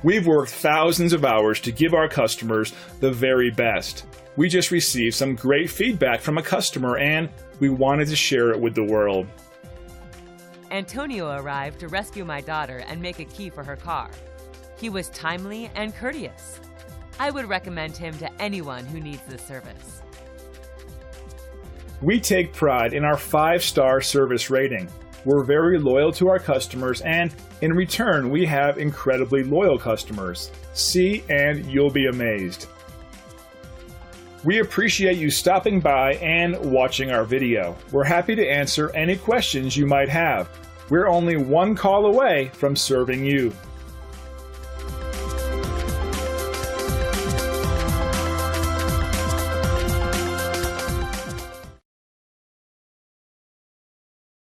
We've worked thousands of hours to give our customers the very best. We just received some great feedback from a customer and we wanted to share it with the world. Antonio arrived to rescue my daughter and make a key for her car. He was timely and courteous. I would recommend him to anyone who needs this service. We take pride in our 5-star service rating. We're very loyal to our customers, and in return, we have incredibly loyal customers. See, and you'll be amazed. We appreciate you stopping by and watching our video. We're happy to answer any questions you might have. We're only one call away from serving you.